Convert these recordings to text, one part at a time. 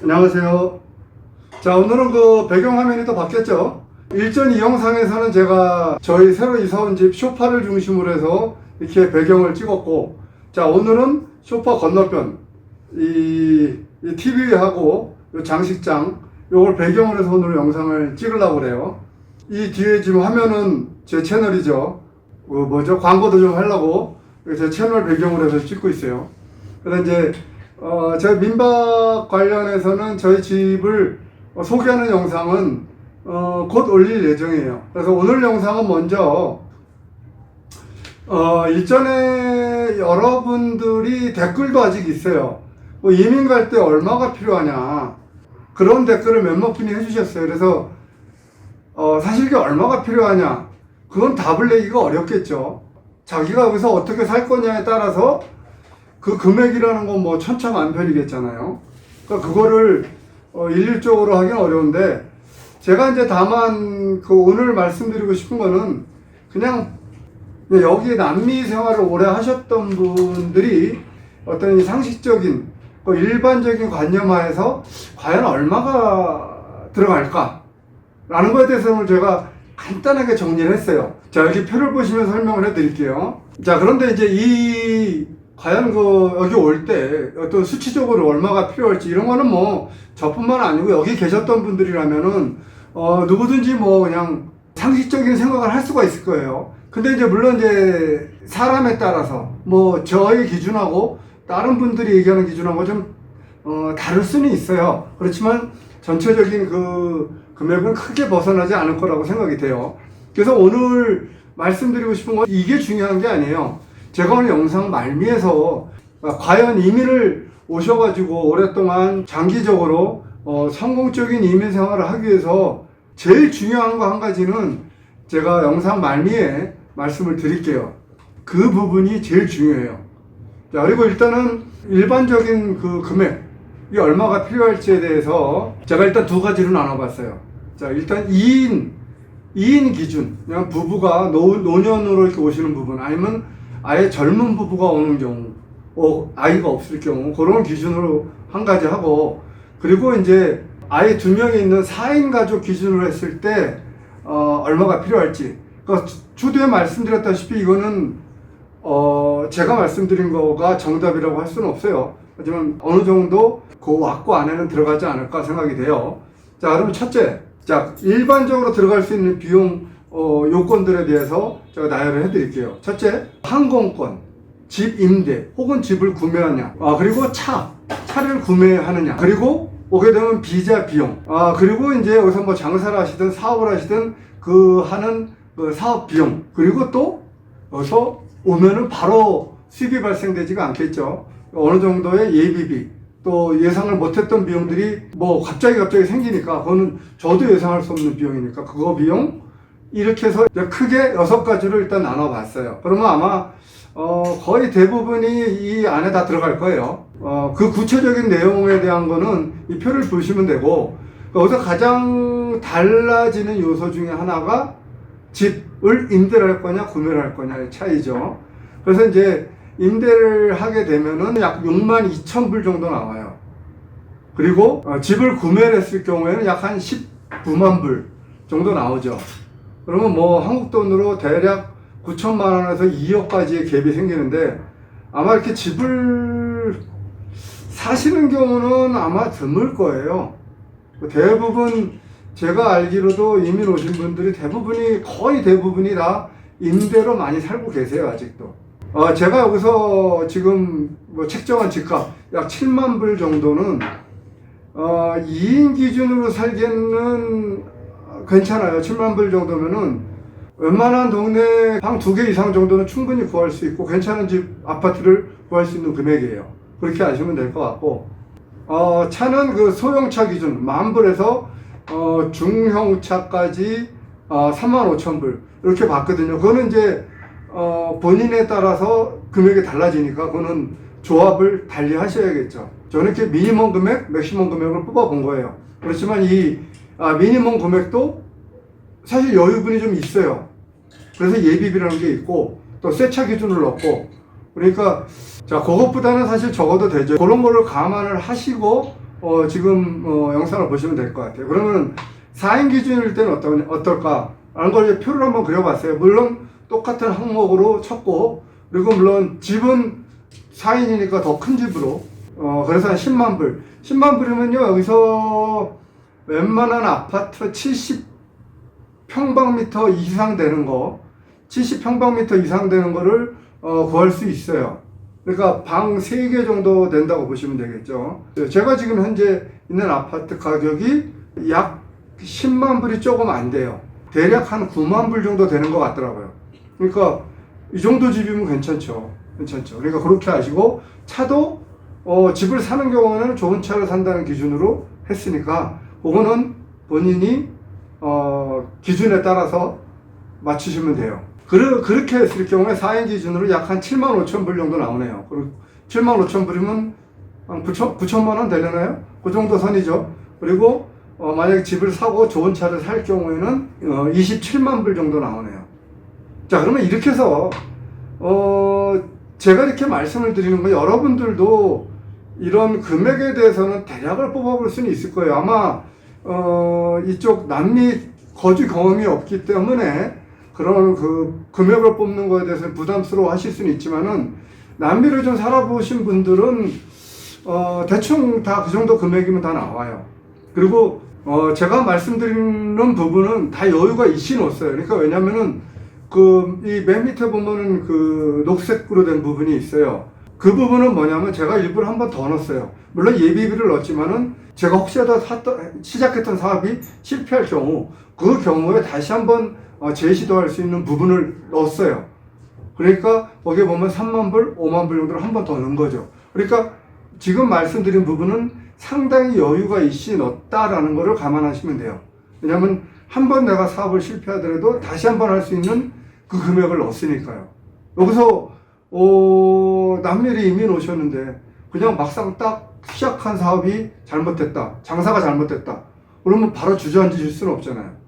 안녕하세요. 자, 오늘은 그 배경화면이 또 바뀌었죠. 일전 이 영상에서는 제가 저희 새로 이사온 집 소파를 중심으로 해서 이렇게 배경을 찍었고, 자, 오늘은 소파 건너편 이 TV하고 이 장식장 요걸 배경으로 해서 오늘 영상을 찍으려고 그래요. 이 뒤에 지금 화면은 제 채널이죠. 광고도 좀 하려고 제 채널 배경으로 해서 찍고 있어요. 그래서 이제 제가 민박 관련해서는 저희 집을 소개하는 영상은 곧 올릴 예정이에요. 그래서 오늘 영상은 먼저 일전에 여러분들이 댓글도 아직 있어요. 뭐 이민 갈 때 얼마가 필요하냐 그런 댓글을 몇몇 분이 해주셨어요. 그래서 사실 이게 얼마가 필요하냐 그건 답을 내기가 어렵겠죠. 자기가 여기서 어떻게 살 거냐에 따라서 그 금액이라는 건 뭐 천차만별이겠잖아요. 그러니까 그거를 일률적으로 하기는 어려운데, 제가 이제 다만 오늘 말씀드리고 싶은 거는 그냥 여기 남미 생활을 오래 하셨던 분들이 어떤 상식적인 일반적인 관념하에서 과연 얼마가 들어갈까 라는 거에 대해서 오늘 제가 간단하게 정리를 했어요. 자, 여기 표를 보시면 설명을 해 드릴게요. 자, 그런데 이제 과연 여기 올 때 어떤 수치적으로 얼마가 필요할지 이런 거는 뭐 저뿐만 아니고 여기 계셨던 분들이라면은 누구든지 뭐 그냥 상식적인 생각을 할 수가 있을 거예요. 근데 이제 물론 이제 사람에 따라서 뭐 저의 기준하고 다른 분들이 얘기하는 기준하고 좀 다를 수는 있어요. 그렇지만 전체적인 그 금액은 크게 벗어나지 않을 거라고 생각이 돼요. 그래서 오늘 말씀드리고 싶은 건 이게 중요한 게 아니에요. 제가 오늘 영상 말미에서 과연 이민을 오셔가지고 오랫동안 장기적으로 성공적인 이민 생활을 하기 위해서 제일 중요한 거 한 가지는 제가 영상 말미에 말씀을 드릴게요. 그 부분이 제일 중요해요. 자, 그리고 일단은 일반적인 그 금액이 얼마가 필요할지에 대해서 제가 일단 두 가지로 나눠봤어요. 자, 일단 2인 기준, 그냥 부부가 노년으로 이렇게 오시는 부분, 아니면 아예 젊은 부부가 오는 경우, 아이가 없을 경우, 그런 기준으로 한 가지 하고, 그리고 이제 아예 2명이 있는 4인 가족 기준으로 했을 때, 얼마가 필요할지. 그러니까 초두에 말씀드렸다시피 이거는, 제가 말씀드린 거가 정답이라고 할 수는 없어요. 하지만 어느 정도 그 왁구 안에는 들어가지 않을까 생각이 돼요. 자, 그럼 첫째. 자, 일반적으로 들어갈 수 있는 비용, 요건들에 대해서 제가 나열을 해드릴게요. 첫째, 항공권, 집 임대, 혹은 집을 구매하냐, 그리고 차를 구매하느냐, 그리고 오게 되면 비자 비용, 그리고 이제 여기서 뭐 장사를 하시든 사업을 하시든 하는 사업 비용, 그리고 또 여기서 오면은 바로 수입이 발생되지가 않겠죠. 어느 정도의 예비비, 또 예상을 못했던 비용들이 뭐 갑자기 생기니까 그거는 저도 예상할 수 없는 비용이니까 그거 비용, 이렇게 해서 크게 6가지로 일단 나눠봤어요. 그러면 아마 거의 대부분이 이 안에 다 들어갈 거예요. 그 구체적인 내용에 대한 거는 이 표를 보시면 되고, 여기서 가장 달라지는 요소 중에 하나가 집을 임대를 할 거냐 구매를 할 거냐의 차이죠. 그래서 이제 임대를 하게 되면은 약 62,000불 정도 나와요. 그리고 집을 구매를 했을 경우에는 약 한 19만 불 정도 나오죠. 그러면 뭐 한국 돈으로 대략 9천만 원에서 2억까지의 갭이 생기는데, 아마 이렇게 집을 사시는 경우는 아마 드물 거예요. 대부분 제가 알기로도 이민 오신 분들이 거의 대부분이 다 임대로 많이 살고 계세요, 아직도. 제가 여기서 지금 뭐 책정한 집값 약 7만 불 정도는 2인 기준으로 살기에는 괜찮아요. 7만 불 정도면은 웬만한 동네 방 2개 이상 정도는 충분히 구할 수 있고 괜찮은 집, 아파트를 구할 수 있는 금액이에요. 그렇게 아시면 될 것 같고, 차는 그 소형차 기준 10,000불에서 중형차까지 35,000불 이렇게 봤거든요. 그거는 이제 본인에 따라서 금액이 달라지니까 그거는 조합을 달리 하셔야겠죠. 저는 이렇게 미니멈 금액, 맥시멈 금액을 뽑아 본 거예요. 그렇지만 이 미니멈 금액도 사실 여유분이 좀 있어요. 그래서 예비비라는 게 있고 또 세차 기준을 넣고, 그러니까 자, 그것보다는 사실 적어도 되죠. 그런 거를 감안을 하시고 지금 영상을 보시면 될 것 같아요. 그러면 4인 기준일 때는 어떨까? 라는 걸 이제 표를 한번 그려봤어요. 물론 똑같은 항목으로 쳤고, 그리고 물론 집은 4인이니까 더 큰 집으로, 그래서 한 10만 불. 10만 불이면요, 여기서 웬만한 아파트 70평방미터 이상 되는 거, 70평방미터 이상 되는 거를 구할 수 있어요. 그러니까 방 3개 정도 된다고 보시면 되겠죠. 제가 지금 현재 있는 아파트 가격이 약 10만 불이 조금 안 돼요. 대략 한 9만 불 정도 되는 것 같더라고요. 그러니까 이 정도 집이면 괜찮죠. 괜찮죠. 그러니까 그렇게 하시고, 차도 집을 사는 경우는 좋은 차를 산다는 기준으로 했으니까 그거는 본인이 기준에 따라서 맞추시면 돼요. 그렇게 했을 경우에 4인 기준으로 약 한 7만 5천 불 정도 나오네요. 그리고 7만 5천 불이면 한 9천만 원 되려나요? 그 정도 선이죠. 그리고 만약에 집을 사고 좋은 차를 살 경우에는 27만 불 정도 나오네요. 자, 그러면 이렇게 해서 제가 이렇게 말씀을 드리는 건 여러분들도 이런 금액에 대해서는 대략을 뽑아볼 수는 있을 거예요. 아마 이쪽 남미 거주 경험이 없기 때문에 그런 그 금액을 뽑는 거에 대해서 부담스러워 하실 수는 있지만은, 남미를 좀 살아보신 분들은 대충 다 그 정도 금액이면 다 나와요. 그리고 제가 말씀드리는 부분은 다 여유가 있긴 없어요. 그러니까 왜냐면은 이 맨 밑에 보면은 그 녹색으로 된 부분이 있어요. 그 부분은 뭐냐면 제가 일부러 한 번 더 넣었어요. 물론 예비비를 넣었지만은 제가 혹시라도 시작했던 사업이 실패할 경우, 그 경우에 다시 한번 재시도할 수 있는 부분을 넣었어요. 그러니까 거기에 보면 3만 불, 5만 불 정도를 한 번 더 넣은 거죠. 그러니까 지금 말씀드린 부분은 상당히 여유가 있이 넣었다라는 것을 감안하시면 돼요. 왜냐하면 한 번 내가 사업을 실패하더라도 다시 한 번 할 수 있는 그 금액을 넣었으니까요. 여기서 남미를 이민 오셨는데 그냥 막상 딱 시작한 사업이 잘못됐다, 장사가 잘못됐다, 그러면 바로 주저앉으실 수는 없잖아요.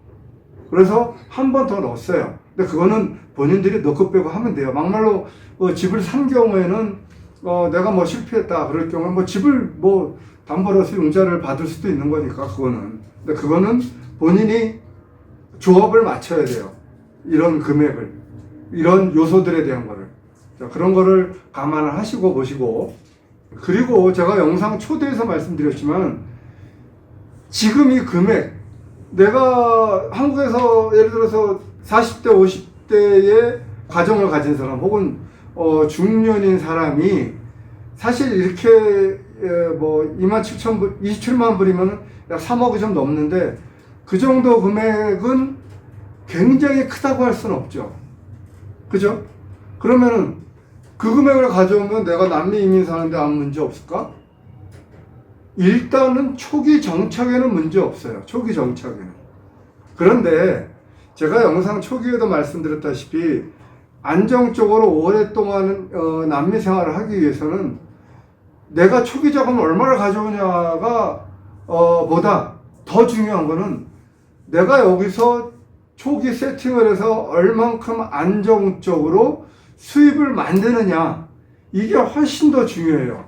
그래서 한 번 더 넣었어요. 근데 그거는 본인들이 넣고 빼고 하면 돼요. 막말로 집을 산 경우에는 내가 뭐 실패했다 그럴 경우에 뭐 집을 뭐 담보로서 융자를 받을 수도 있는 거니까 그거는. 근데 그거는 본인이 조합을 맞춰야 돼요. 이런 금액을, 이런 요소들에 대한 거를. 자, 그런 거를 감안을 하시고 보시고, 그리고 제가 영상 초대에서 말씀드렸지만 지금 이 금액, 내가 한국에서 예를 들어서 40대 50대의 가정을 가진 사람 혹은 중년인 사람이 사실 이렇게 뭐 27,000불, 27만 불이면 약 3억이 좀 넘는데, 그 정도 금액은 굉장히 크다고 할 수는 없죠. 그죠? 그러면은 그 금액을 가져오면 내가 남미 이민 사는데 아무 문제 없을까? 일단은 초기 정착에는 문제 없어요. 초기 정착에는. 그런데 제가 영상 초기에도 말씀드렸다시피 안정적으로 오랫동안 남미 생활을 하기 위해서는 내가 초기 자금을 얼마를 가져오냐가 보다 더 중요한 거는 내가 여기서 초기 세팅을 해서 얼만큼 안정적으로 수입을 만드느냐, 이게 훨씬 더 중요해요.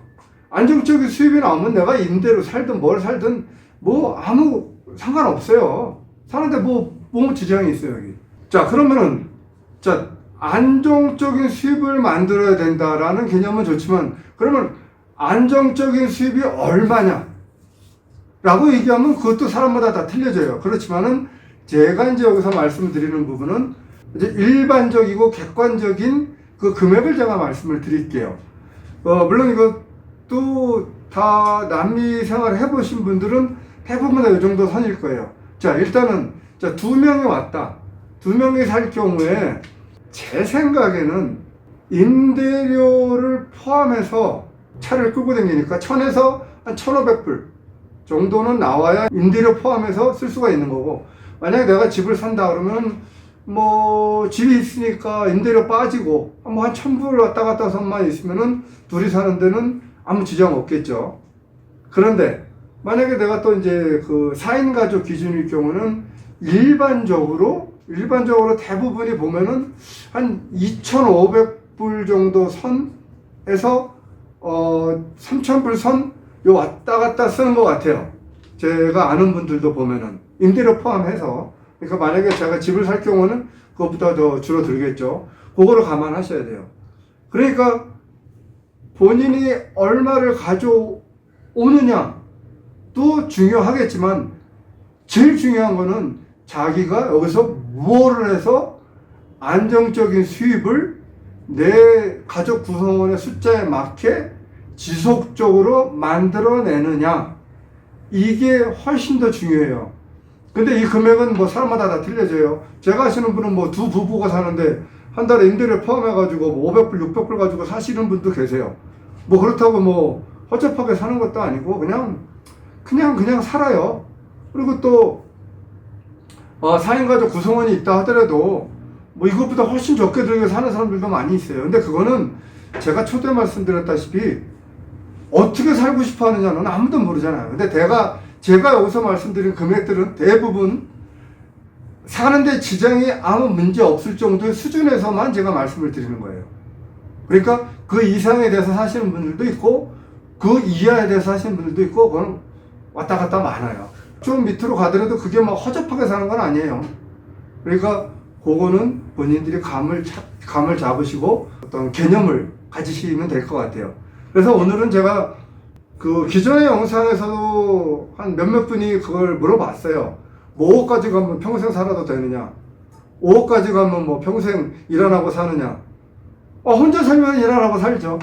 안정적인 수입이 나오면 내가 임대로 살든 뭘 살든 뭐 아무 상관없어요. 사는데 뭐 지장이 있어요, 여기. 자, 그러면은, 자, 안정적인 수입을 만들어야 된다라는 개념은 좋지만, 그러면 안정적인 수입이 얼마냐? 라고 얘기하면 그것도 사람마다 다 틀려져요. 그렇지만은 제가 이제 여기서 말씀드리는 부분은 이제 일반적이고 객관적인 그 금액을 제가 말씀을 드릴게요. 물론 이것도 다 남미 생활을 해보신 분들은 대부분 다 이 정도 선일 거예요. 자, 일단은, 자, 2명이 왔다. 2명이 살 경우에 제 생각에는 임대료를 포함해서 차를 끌고 다니니까 1000에서 한 1500불 정도는 나와야 임대료 포함해서 쓸 수가 있는 거고, 만약에 내가 집을 산다 그러면 뭐 집이 있으니까 임대료 빠지고 뭐 한 1000불 왔다 갔다 선만 있으면은 둘이 사는 데는 아무 지장 없겠죠. 그런데 만약에 내가 또 이제 그 4인 가족 기준일 경우는 일반적으로 대부분이 보면은 한 2,500불 정도 선에서 3,000불 선 요 왔다 갔다 쓰는 것 같아요. 제가 아는 분들도 보면은 임대료 포함해서. 그러니까 만약에 제가 집을 살 경우는 그것보다 더 줄어들겠죠. 그거를 감안하셔야 돼요. 그러니까 본인이 얼마를 가져오느냐도 중요하겠지만 제일 중요한 거는 자기가 여기서 무엇을 해서 안정적인 수입을 내 가족 구성원의 숫자에 맞게 지속적으로 만들어내느냐, 이게 훨씬 더 중요해요. 근데 이 금액은 뭐 사람마다 다 틀려져요. 제가 아시는 분은 뭐 두 부부가 사는데 한 달에 임대료 포함해가지고 뭐 500불, 600불 가지고 사시는 분도 계세요. 뭐 그렇다고 뭐 허접하게 사는 것도 아니고 그냥 살아요. 그리고 또 4인 가족 구성원이 있다 하더라도 뭐 이것보다 훨씬 적게 들게 사는 사람들도 많이 있어요. 근데 그거는 제가 초대 말씀드렸다시피 어떻게 살고 싶어 하느냐는 아무도 모르잖아요. 근데 제가 여기서 말씀드린 금액들은 대부분 사는데 지장이 아무 문제 없을 정도의 수준에서만 제가 말씀을 드리는 거예요. 그러니까 그 이상에 대해서 사시는 분들도 있고 그 이하에 대해서 사시는 분들도 있고 그건 왔다 갔다 많아요. 좀 밑으로 가더라도 그게 막 허접하게 사는 건 아니에요. 그러니까 그거는 본인들이 감을 잡으시고 어떤 개념을 가지시면 될 것 같아요. 그래서 오늘은 제가 그 기존의 영상에서도 한 몇몇 분이 그걸 물어봤어요. 뭐 5억까지 가면 평생 살아도 되느냐? 5억까지 가면 뭐 평생 일 안 하고 사느냐? 혼자 살면 일 안 하고 살죠.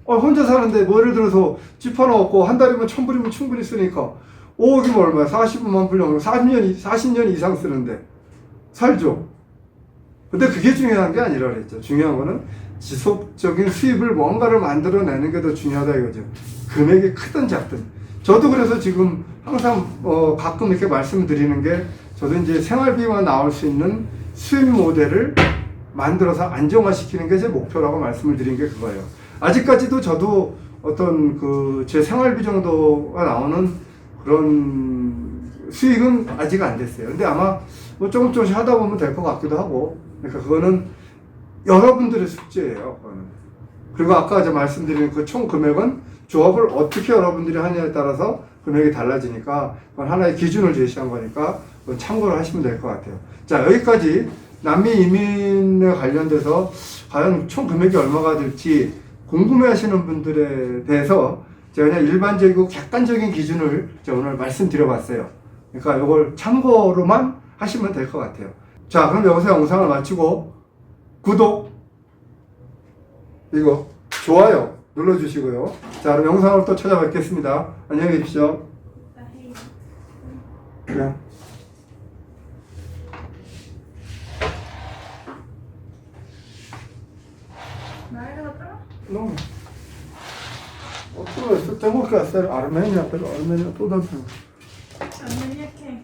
혼자 사는데 뭐 예를 들어서 집 하나 없고 한 달이면 1,000불이면 충분히 쓰니까 5억이면 얼마야? 40만 불 정도, 40년 이상 쓰는데 살죠. 근데 그게 중요한 게 아니라 그랬죠. 중요한 거는 지속적인 수입을 뭔가를 만들어내는 게 더 중요하다 이거죠. 금액이 크든 작든. 저도 그래서 지금 항상 가끔 이렇게 말씀드리는 게 저도 이제 생활비만 나올 수 있는 수입 모델을 만들어서 안정화시키는 게 제 목표라고 말씀을 드린 게 그거예요. 아직까지도 저도 어떤 제 생활비 정도가 나오는 그런 수익은 아직 안 됐어요. 근데 아마 뭐 조금씩 하다 보면 될 것 같기도 하고. 그러니까 그거는 여러분들의 숙제예요. 그거는. 그리고 아까 제가 말씀드린 그 총 금액은 조합을 어떻게 여러분들이 하느냐에 따라서 금액이 달라지니까 그건 하나의 기준을 제시한 거니까 그건 참고를 하시면 될 것 같아요. 자, 여기까지 남미 이민에 관련돼서 과연 총 금액이 얼마가 될지 궁금해 하시는 분들에 대해서 제가 그냥 일반적이고 객관적인 기준을 제가 오늘 말씀드려 봤어요. 그러니까 이걸 참고로만 하시면 될 것 같아요. 자, 그럼 여기서 영상을 마치고 구독, 좋아요 눌러주시고요. 자, 그럼 영상으로 또 찾아뵙겠습니다. 안녕히 계십시오. 그냥. No. Otro, tengo que hacer Armenia, pero Armenia todavía. ¿Armenia qué?